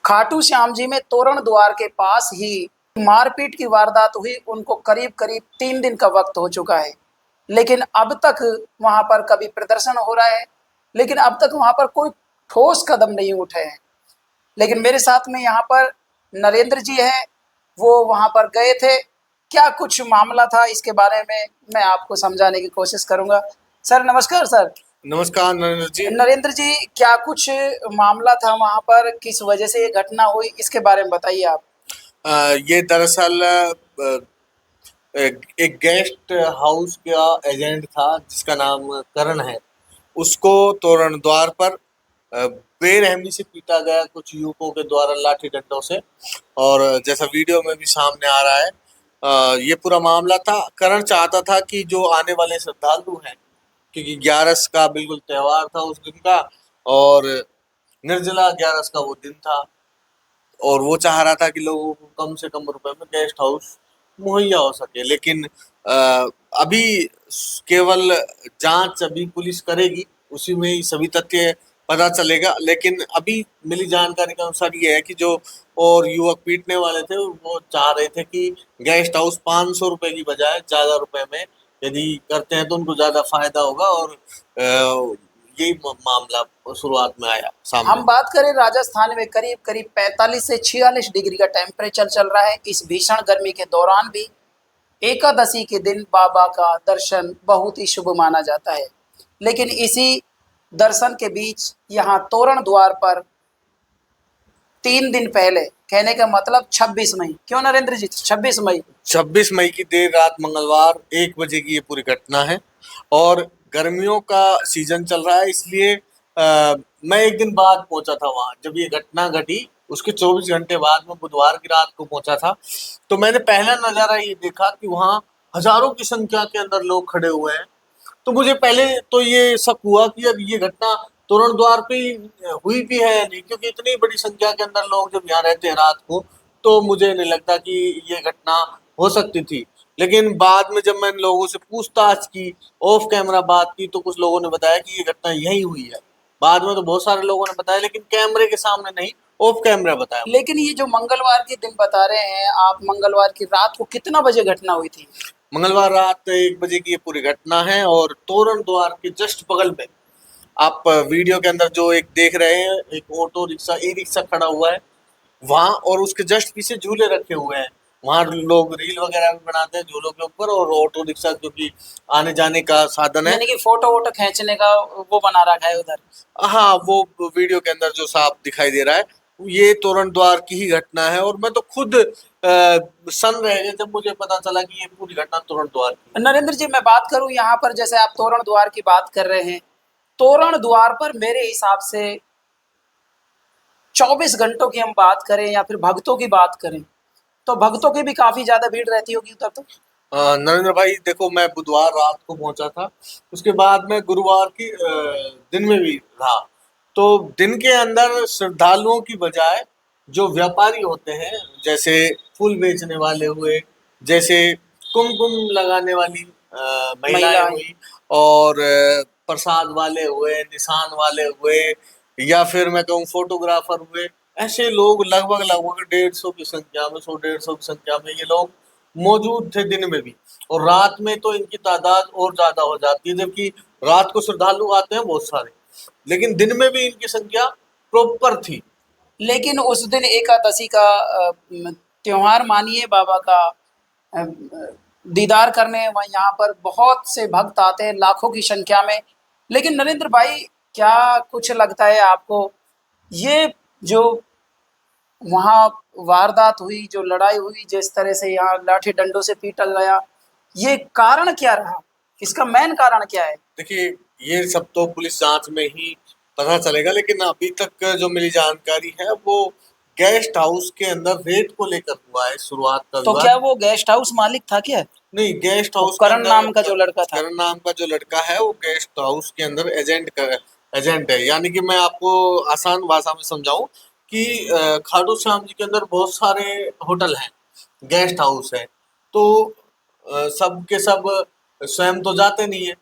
खाटू श्याम जी में तोरण द्वार के पास ही मारपीट की वारदात हुई। उनको करीब करीब 3 दिन का वक्त हो चुका है, लेकिन अब तक वहां पर कभी प्रदर्शन हो रहा है, लेकिन अब तक वहां पर कोई ठोस कदम नहीं उठे हैं। लेकिन मेरे साथ में यहाँ पर नरेंद्र जी हैं, वो वहां पर गए थे। क्या कुछ मामला था इसके बारे में मैं आपको समझाने की कोशिश करूंगा। सर नमस्कार। सर नमस्कार नरेंद्र जी। नरेंद्र जी, क्या कुछ मामला था वहां पर, किस वजह से ये घटना हुई, इसके बारे में बताइए आप। ये दरअसल एक गेस्ट हाउस का एजेंट था जिसका नाम करण है। उसको तोरण द्वार पर बेरहमी से पीटा गया कुछ युवकों के द्वारा लाठी डंडों से, और जैसा वीडियो में भी सामने आ रहा है ये पूरा मामला था। करण चाहता था कि जो आने वाले श्रद्धालु हैं, क्योंकि 11 का बिल्कुल त्योहार था उस दिन का, और निर्जला 11 का वो दिन था, और वो चाह रहा था कि लोगों को कम से कम रुपए में गेस्ट हाउस मुहैया हो सके। लेकिन अभी केवल जांच अभी पुलिस करेगी, उसी में ही सभी तथ्य पता चलेगा। लेकिन अभी मिली जानकारी के अनुसार ये है कि जो और युवक पीटने वाले थे वो चाह रहे थे कि गेस्ट हाउस 500 रुपए की बजाय ज्यादा रुपए में यदि करते हैं तो उनको ज्यादा फायदा होगा, और यही मामला शुरुआत में आया सामने। हम बात करें राजस्थान में करीब करीब 45 से 46 डिग्री का टेम्परेचर चल रहा है। इस भीषण गर्मी के दौरान भी एकादशी के दिन बाबा का दर्शन बहुत ही शुभ माना जाता है। लेकिन इसी दर्शन के बीच यहाँ तोरण द्वार पर 3 दिन पहले, कहने का मतलब 26 मई, क्यों नरेंद्र जी 26 मई? 26 मई की देर रात मंगलवार 1 बजे की ये पूरी घटना है, और गर्मियों का सीजन चल रहा है, इसलिए मैं एक दिन बाद पहुंचा था वहां। जब ये घटना घटी उसके 24 घंटे बाद मैं बुधवार की रात को पहुंचा था, तो मैंने पहला नजारा ये देखा कि वहां हजारों की संख्या के अंदर लोग खड़े हुए हैं। तो मुझे पहले तो ये शक हुआ कि अब ये घटना तोरण द्वार पे हुई भी है या नहीं, क्योंकि इतनी बड़ी संख्या के अंदर लोग जब यहाँ रहते हैं रात को, तो मुझे नहीं लगता कि ये घटना हो सकती थी। लेकिन बाद में जब मैंने लोगों से पूछताछ की, ऑफ कैमरा बात की, तो कुछ लोगों ने बताया कि ये घटना यही हुई है। बाद में तो बहुत सारे लोगों ने बताया, लेकिन कैमरे के सामने नहीं, ऑफ कैमरा बताया। लेकिन ये जो मंगलवार के दिन बता रहे हैं आप, मंगलवार की रात को कितना बजे घटना हुई थी? मंगलवार रात 1 बजे की ये पूरी घटना है, और तोरण द्वार के जस्ट बगल में आप वीडियो के अंदर जो एक देख रहे हैं, एक ऑटो रिक्शा, ई रिक्शा खड़ा हुआ है वहां, और उसके जस्ट पीछे झूले रखे हुए हैं। वहां लोग रील वगैरह भी बनाते हैं झूलों के ऊपर, और ऑटो रिक्शा जो कि आने जाने का साधन है, यानी कि फोटो वोटो खींचने का वो बना रखा है उधर। हाँ, वो वीडियो के अंदर जो साफ दिखाई दे रहा है ये तोरण द्वार की ही घटना है। और मैं तो खुद सन रह गया जब मुझे पता चला कि ये पूरी घटना तोरण द्वार की। नरेंद्र जी, मैं बात करूं यहाँ पर, जैसे आप तोरण द्वार की बात कर रहे हैं, तोरण द्वार पर मेरे हिसाब से 24 घंटों की हम बात करें या फिर भक्तों की बात करें, तो भक्तों की भी काफी ज्यादा भीड़ रहती होगी उधर तो। नरेंद्र भाई देखो, मैं बुधवार रात को पहुंचा था, उसके बाद मैं गुरुवार की दिन में भी रहा। तो दिन के अंदर श्रद्धालुओं की बजाय जो व्यापारी होते हैं, जैसे फूल बेचने वाले हुए, जैसे कुमकुम लगाने वाली महिलाएं महिलाएं। हुई, और प्रसाद वाले हुए, निशान वाले हुए, या फिर मैं कहूँ फोटोग्राफर हुए, ऐसे लोग लगभग लगभग 150 की संख्या में, 100 150 की संख्या में ये लोग मौजूद थे दिन में भी। और रात में तो इनकी तादाद और ज्यादा हो जाती है, जबकि रात को श्रद्धालु आते हैं बहुत सारे, लेकिन दिन में भी इनकी संख्या प्रॉपर थी। लेकिन उस दिन एकादशी का त्योहार मानिए, बाबा का दीदार करने वहाँ यहाँ पर बहुत से भक्त आते हैं लाखों की संख्या में। लेकिन नरेंद्र भाई, क्या कुछ लगता है आपको, ये जो वहाँ वारदात हुई, जो लड़ाई हुई, जिस तरह से यहाँ लाठी डंडों से पीटा गया, ये कारण क्या रहा? इसका मेन कारण क्या है? देखिए, ये सब तो पुलिस जांच में ही पता चलेगा, लेकिन अभी तक जो मिली जानकारी है वो गेस्ट हाउस के अंदर रेट को लेकर हुआ है शुरुआत का तो विवाद। क्या वो गेस्ट हाउस मालिक था क्या? नहीं, गेस्ट वो हाउस के करण अंदर नाम का जो लड़का था। करण नाम का जो लड़का है वो गेस्ट हाउस के अंदर एजेंट है। यानी कि मैं आपको आसान भाषा में समझाऊं कि खाटू श्याम जी के अंदर बहुत सारे होटल हैं, गेस्ट हाउस है, तो सब के सब स्वयं तो जाते नहीं है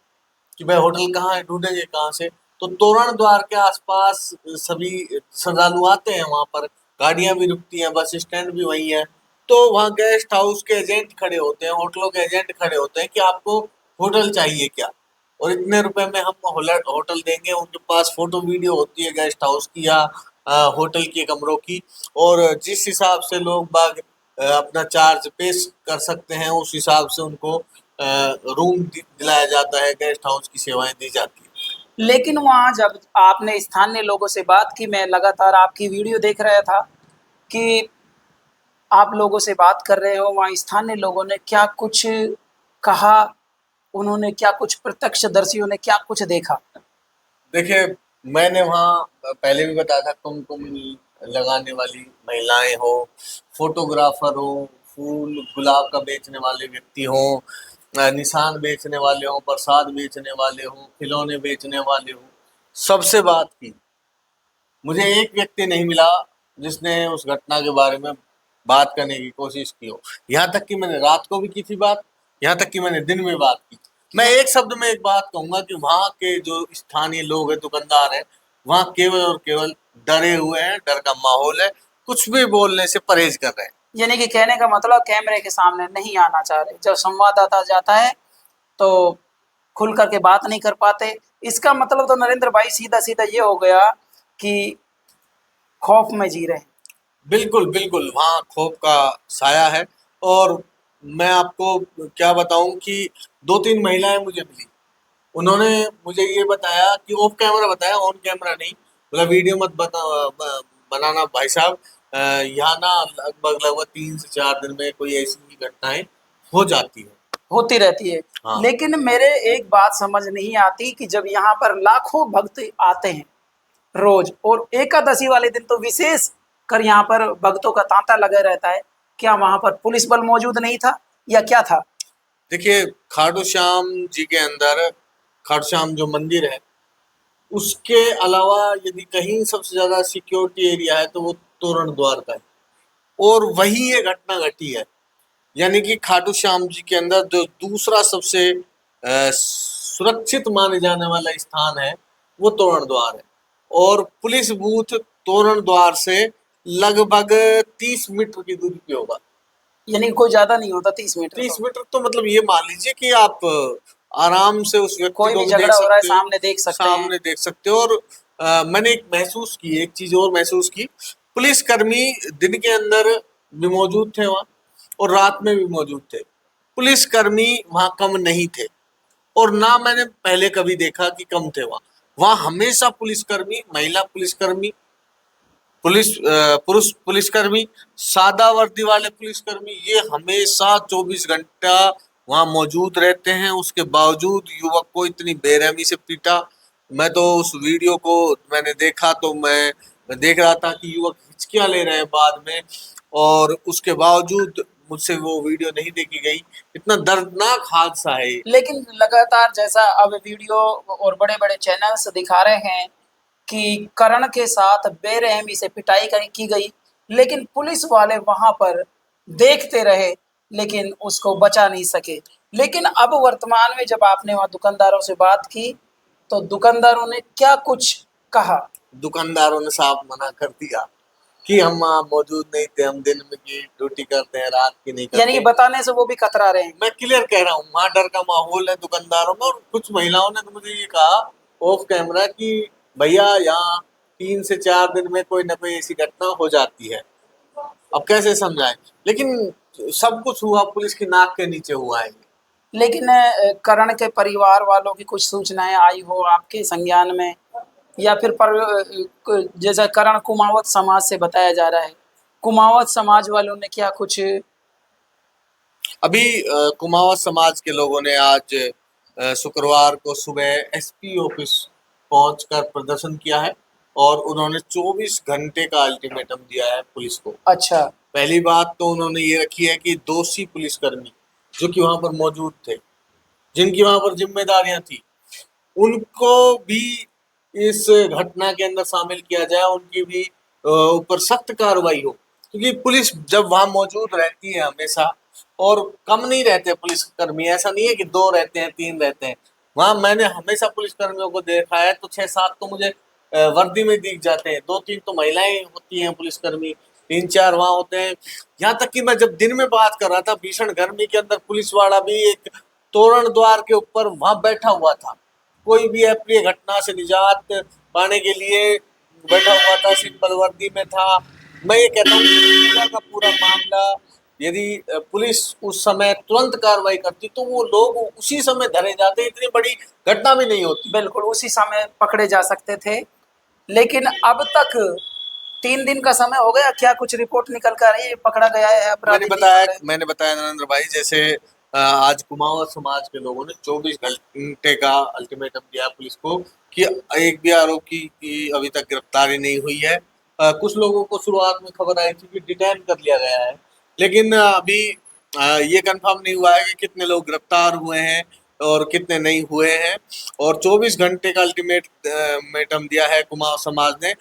कि भाई होटल कहाँ है, ढूंढेंगे कहाँ से। तो तोरण द्वार के आसपास सभी श्रद्धालु आते हैं वहां पर गाड़ियां भी रुकती हैं, बस स्टैंड भी वही है। तो वहाँ गेस्ट हाउस के एजेंट खड़े होते हैं, होटलों के एजेंट खड़े होते हैं कि आपको होटल चाहिए क्या, और इतने रुपए में हम होटल देंगे। उनके पास फोटो वीडियो होती है गेस्ट हाउस की या होटल के कमरों की, और जिस हिसाब से लोग बाग अपना चार्ज पेश कर सकते हैं उस हिसाब से उनको रूम दिलाया जाता है, गेस्ट हाउस की सेवाएं दी जाती है। लेकिन वहाँ जब आपने स्थानीय लोगों से बात की, मैं लगातार आपकी वीडियो देख रहा था कि आप लोगों से बात कर रहे हो, वहाँ स्थानीय लोगों ने क्या कुछ कहा, उन्होंने क्या कुछ, प्रत्यक्षदर्शियों ने क्या कुछ देखा? देखिए, मैंने वहाँ पहले भी बताया था, कुमकुम लगाने वाली महिलाएं हो, फोटोग्राफर हो, फूल गुलाब का बेचने वाले व्यक्ति हो, निशान बेचने वाले हो, प्रसाद बेचने वाले हो, खिलौने बेचने वाले हो, सबसे बात की। मुझे एक व्यक्ति नहीं मिला जिसने उस घटना के बारे में बात करने की कोशिश की हो। यहाँ तक कि मैंने रात को भी की थी बात, यहाँ तक कि मैंने दिन में बात की। मैं एक शब्द में एक बात कहूंगा कि वहाँ के जो स्थानीय लोग हैं, दुकानदार हैं, वहाँ केवल और केवल डरे हुए हैं, डर का माहौल है, कुछ भी बोलने से परहेज कर रहे हैं। यानी कि कहने का मतलब कैमरे के सामने नहीं आना चाह रहे। जब संवाददाता जाता है तो खुल करके बात नहीं कर पाते। इसका मतलब तो नरेंद्र भाई सीधा-सीधा ये हो गया कि खौफ में जी रहे हैं। बिल्कुल, बिल्कुल, वहाँ खौफ का साया है। और मैं आपको क्या बताऊँ कि 2-3 महिलाएँ मुझे मिली। उन्होंने मुझे ये बताया कि ऑफ कैमरा बताया, ऑन कैमरा नहीं। बोला वीडियो मत बनाना भाई साहब, यहाँ ना लगभग 3 से 4 दिन में कोई ऐसी ही घटनाएँ हो जाती हैं। होती रहती है। हाँ। लेकिन मेरे एक बात समझ नहीं आती कि जब यहाँ पर लाखों भक्त आते हैं रोज, और एकादशी वाले दिन तो विशेष कर यहाँ पर भक्तों का तांता लगा रहता है, क्या वहाँ पर पुलिस बल मौजूद नहीं था या क्या था? देखिए, खाटू श्याम जी के अंदर, खाटू श्याम जो मंदिर है, उसके अलावा यदि कहीं सबसे ज्यादा सिक्योरिटी एरिया है तो वो तोरण द्वार का है, और वही ये घटना घटी है। यानी कि खाटू श्याम जी के अंदर जो दूसरा सबसे सुरक्षित माने जाने वाला स्थान है वो तोरण द्वार है, और पुलिस बूथ तोरण द्वार से लगभग 30 मीटर की दूरी पे होगा। यानी कोई ज्यादा नहीं होता 30 मीटर 30 तो। मीटर तो मतलब ये मान लीजिए कि आप आराम से उस व्यक्ति कोई को भी भी देख झगड़ा हो रहा है सकते हो, सामने देख सकते हैं। सामने देख सकते हो। और मैंने एक चीज और महसूस की, पुलिसकर्मी दिन के अंदर भी मौजूद थे वहाँ, और रात में भी मौजूद थे। पुलिसकर्मी वहाँ कम नहीं थे, और ना मैंने पहले कभी देखा कि कम थे वहाँ। वहाँ हमेशा पुलिसकर्मी, महिला पुलिसकर्मी, पुरुष पुलिसकर्मी, सादा वर्दी वाले पुलिसकर्मी, ये हमेशा 24 घंटा वहां मौजूद रहते हैं। उसके बावजूद युवक को इतनी बेरहमी से पीटा। मैं तो उस वीडियो को मैंने देखा तो मैं देख रहा था कि युवक हिचकियां ले रहे हैं बाद में, और उसके बावजूद मुझसे वो वीडियो नहीं देखी गई। इतना दर्दनाक हादसा है ये। लेकिन लगातार जैसा अब वीडियो और बड़े-बड़े चैनल्स दिखा रहे हैं कि करण के साथ बेरहमी से पिटाई की गई, लेकिन पुलिस वाले वहाँ पर देखते रहे, लेकिन उसको बचा नहीं सके। लेकिन अब वर्तमान में जब आपने वहाँ दुकानदारों से बात की, तो दुकानदारों ने क्या कुछ कहा? दुकानदारों ने साफ मना कर दिया कि हम वहाँ मौजूद नहीं थे, हम दिन में की ड्यूटी करते हैं, रात की नहीं यानी कि करते। बताने से वो भी कतरा रहे हैं। मैं क्लियर कह रहा हूँ, वहाँ डर का माहौल है दुकानदारों में। और कुछ महिलाओं ने तो मुझे ये कहा ऑफ कैमरा कि भैया यहाँ 3 से 4 दिन में कोई ना कोई ऐसी घटना हो जाती है। अब कैसे समझाएं, लेकिन सब कुछ हुआ पुलिस की नाक के नीचे हुआ है। लेकिन करण के परिवार वालों की कुछ सूचनाएँ आई हो आपके संज्ञान में, या फिर जैसा करण कुमावत समाज से बताया जा रहा है, कुमावत समाज वालों ने क्या कुछ? अभी कुमाऊँ समाज के लोगों ने आज शुक्रवार को सुबह एसपी ऑफिस पहुंचकर प्रदर्शन किया है, और उन्होंने 24 घंटे का अल्टीमेटम दिया है पुलिस को। अच्छा। पहली बात तो उन्होंने ये रखी है कि दोषी पुलिसकर्मी जो कि वहां पर मौजूद थे, जिनकी वहां पर जिम्मेदारियां थी, उनको भी इस घटना के अंदर शामिल किया जाए, उनकी भी ऊपर सख्त कार्रवाई हो। क्योंकि पुलिस जब वहां मौजूद रहती है हमेशा, और कम नहीं रहते पुलिसकर्मी, ऐसा नहीं है कि 2 रहते हैं 3 रहते हैं। वहां मैंने हमेशा पुलिसकर्मियों को देखा है तो 6-7 तो मुझे वर्दी में दिख जाते हैं, 2-3 तो महिलाएं होती हैं पुलिसकर्मी, 3-4 वहां होते हैं। यहाँ तक कि मैं जब दिन में बात कर रहा था, भीषण गर्मी के अंदर पुलिस वाला भी एक तोरण द्वार के ऊपर वहां बैठा हुआ था, कोई भी अप्रिय घटना से निजात पाने के लिए बैठा हुआ था, सिंपल वर्दी में था। मैं ये कहता हूँ कि पूरा का पूरा मामला यदि पुलिस उस समय तुरंत कार्रवाई करती तो वो लोग उसी समय धरे जाते, इतनी बड़ी घटना भी नहीं होती। बिल्कुल उसी समय पकड़े जा सकते थे। लेकिन अब तक 3 दिन का समय हो गया, क्या कुछ रिपोर्ट निकल कर आई है, पकड़ा गया है अपराधी नहीं पकड़े? मैंने बताया नरेंद्र भाई, जैसे आज कुमाऊं समाज के लोगों ने 24 घंटे का अल्टीमेटम दिया पुलिस को कि एक भी आरोपी की अभी तक गिरफ्तारी नहीं हुई है। कुछ लोगों को शुरुआत में खबर आई थी कि डिटेन कर लिया गया है, लेकिन अभी ये कंफर्म नहीं हुआ है कि कितने लोग गिरफ्तार हुए हैं और कितने नहीं हुए हैं। और 24 घंटे का अल्टीमेटम दिया है कुमाऊं समाज ने,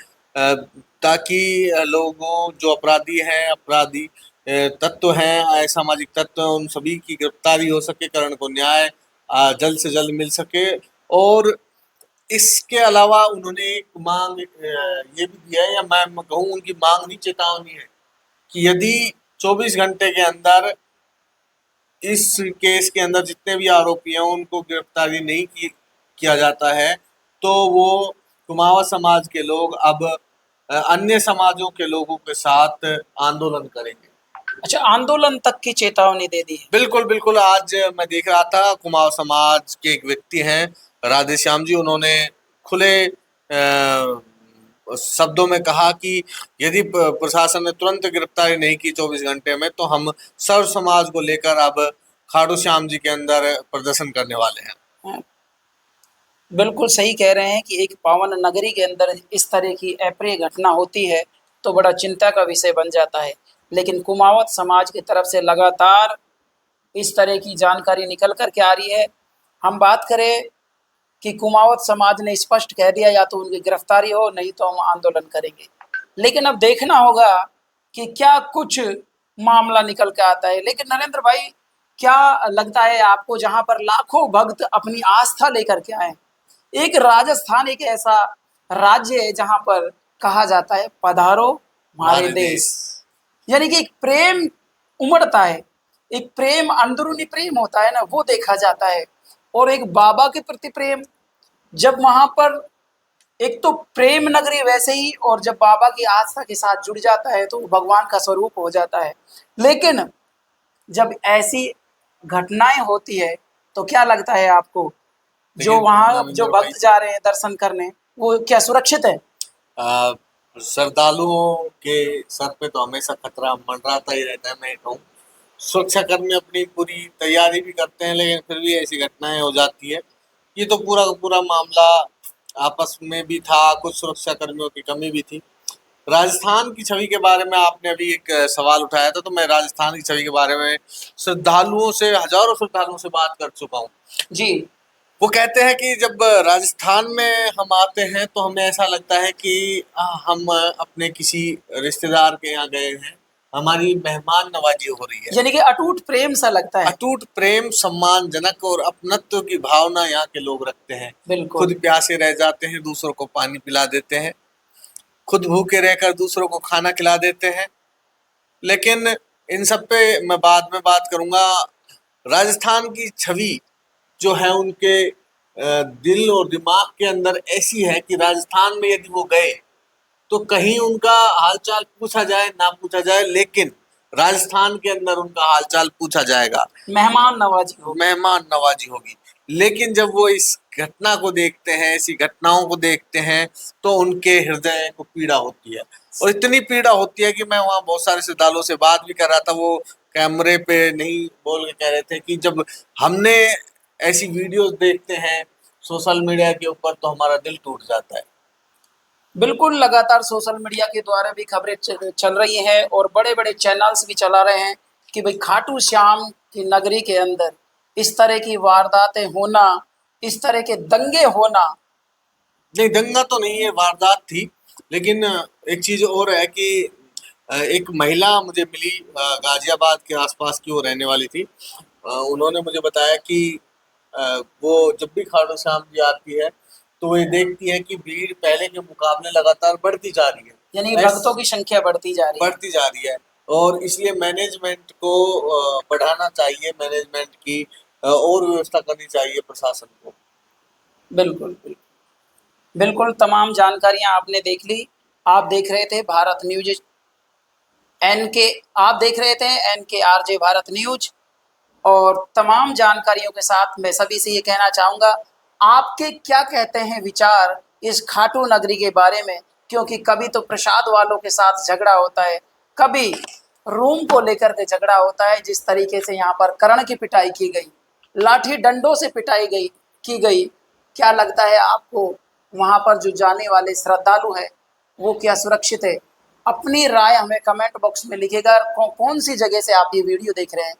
ताकि लोगों जो अपराधी तत्व हैं, असामाजिक तत्व, उन सभी की गिरफ्तारी हो सके, करण को न्याय जल्द से जल्द मिल सके। और इसके अलावा उन्होंने एक मांग ये भी दिया है, या मैं कहूँ उनकी मांग नहीं चेतावनी है, कि यदि 24 घंटे के अंदर इस केस के अंदर जितने भी आरोपी हैं उनको गिरफ्तारी नहीं किया जाता है तो वो कुमाऊं समाज के लोग अब अन्य समाजों के लोगों के साथ आंदोलन करेंगे। अच्छा, आंदोलन तक की चेतावनी दे दी है। बिल्कुल बिल्कुल, आज मैं देख रहा था कुमाऊं समाज के एक व्यक्ति हैं राधेश्याम जी, उन्होंने खुले शब्दों में कहा कि यदि प्रशासन ने तुरंत गिरफ्तारी नहीं की 24 घंटे में तो हम सर्व समाज को लेकर अब खाटू श्याम जी के अंदर प्रदर्शन करने वाले हैं। हाँ, बिल्कुल सही कह रहे हैं कि एक पावन नगरी के अंदर इस तरह की अप्रिय घटना होती है तो बड़ा चिंता का विषय बन जाता है। लेकिन कुमावत समाज की तरफ से लगातार इस तरह की जानकारी निकल कर के आ रही है। हम बात करें कि कुमावत समाज ने स्पष्ट कह दिया या तो उनकी गिरफ्तारी हो, नहीं तो हम आंदोलन करेंगे। लेकिन अब देखना होगा कि क्या कुछ मामला निकल के आता है। लेकिन नरेंद्र भाई, क्या लगता है आपको, जहां पर लाखों भक्त अपनी आस्था लेकर के आए, एक राजस्थान एक ऐसा राज्य है जहां पर कहा जाता है पधारो हमारे देश, यानी कि एक प्रेम उमड़ता है, एक प्रेम, अंदरूनी प्रेम होता है ना, वो देखा जाता है। और एक बाबा के प्रति प्रेम, जब वहां पर एक तो प्रेम नगरी वैसे ही, और जब बाबा की आस्था के साथ जुड़ जाता है तो वो भगवान का स्वरूप हो जाता है। लेकिन जब ऐसी घटनाएं होती है तो क्या लगता है आपको, जो वहां जो भक्त जा रहे हैं दर्शन करने, वो क्या सुरक्षित है? श्रद्धालुओं के सर पे तो हमेशा खतरा मंडराता ही रहता है। मैं कहूँ सुरक्षाकर्मी अपनी पूरी तैयारी भी करते हैं, लेकिन फिर भी ऐसी घटनाएं हो जाती है। ये तो पूरा का पूरा मामला आपस में भी था, कुछ सुरक्षा कर्मियों की कमी भी थी। राजस्थान की छवि के बारे में आपने अभी एक सवाल उठाया था, तो मैं राजस्थान की छवि के बारे में हजारों श्रद्धालुओं से बात कर चुका हूँ जी। वो कहते हैं कि जब राजस्थान में हम आते हैं तो हमें ऐसा लगता है कि हम अपने किसी रिश्तेदार के यहाँ गए हैं, हमारी मेहमान नवाजी हो रही है। यानी कि अटूट प्रेम सा लगता है। अटूट प्रेम, सम्मानजनक और अपनत्व की भावना यहाँ के लोग रखते हैं। बिल्कुल। खुद प्यासे रह जाते हैं, दूसरों को पानी पिला देते हैं, खुद भूखे रहकर दूसरों को खाना खिला देते हैं। लेकिन इन सब पे मैं बाद में बात करूंगा। राजस्थान की छवि जो है उनके दिल और दिमाग के अंदर ऐसी है कि राजस्थान में यदि वो गए तो कहीं उनका हालचाल पूछा जाए ना पूछा जाए, लेकिन राजस्थान के अंदर उनका हालचाल पूछा जाएगा, मेहमान नवाजी होगी। लेकिन जब वो इस घटना को देखते हैं, ऐसी घटनाओं को देखते हैं, तो उनके हृदय को पीड़ा होती है। और इतनी पीड़ा होती है कि मैं वहाँ बहुत सारे श्रद्धालुओं से बात भी कर रहा था, वो कैमरे पे नहीं बोल के कह रहे थे कि जब हमने ऐसी वीडियोस देखते हैं सोशल मीडिया के ऊपर तो हमारा दिल टूट जाता है। बिल्कुल, लगातार सोशल मीडिया के द्वारा भी खबरें चल रही हैं और बड़े बड़े चैनल्स भी चला रहे हैं कि भाई खाटू श्याम की नगरी के अंदर इस तरह की वारदातें होना, इस तरह के दंगे होना। नहीं, दंगा तो नहीं है, वारदात थी। लेकिन एक चीज और है कि एक महिला मुझे मिली, गाजियाबाद के आसपास की वो रहने वाली थी। उन्होंने मुझे बताया कि वो जब भी खाटू श्याम जी आती है तो वो ये देखती है कि भीड़ पहले के मुकाबले लगातार बढ़ती जा रही है। यानी ऐस- भक्तों की संख्या बढ़ती जा रही है। बढ़ती जा रही है, और इसलिए मैनेजमेंट को बढ़ाना चाहिए, मैनेजमेंट की और व्यवस्था करनी चाहिए प्रशासन को। बिल्कुल बिल्कुल बिल्कुल, तमाम जानकारियां आपने देख ली। आप देख रहे थे भारत न्यूज एन के, आप देख रहे थे NKRJ भारत न्यूज, और तमाम जानकारियों के साथ मैं सभी से ये कहना चाहूँगा, आपके क्या कहते हैं विचार इस खाटू नगरी के बारे में? क्योंकि कभी तो प्रसाद वालों के साथ झगड़ा होता है, कभी रूम को लेकर के झगड़ा होता है। जिस तरीके से यहाँ पर कर्ण की पिटाई की गई, लाठी डंडों से पिटाई गई की गई, क्या लगता है आपको वहाँ पर जो जाने वाले श्रद्धालु हैं वो क्या सुरक्षित है? अपनी राय हमें कमेंट बॉक्स में लिखिएगा। कौन सी जगह से आप ये वीडियो देख रहे हैं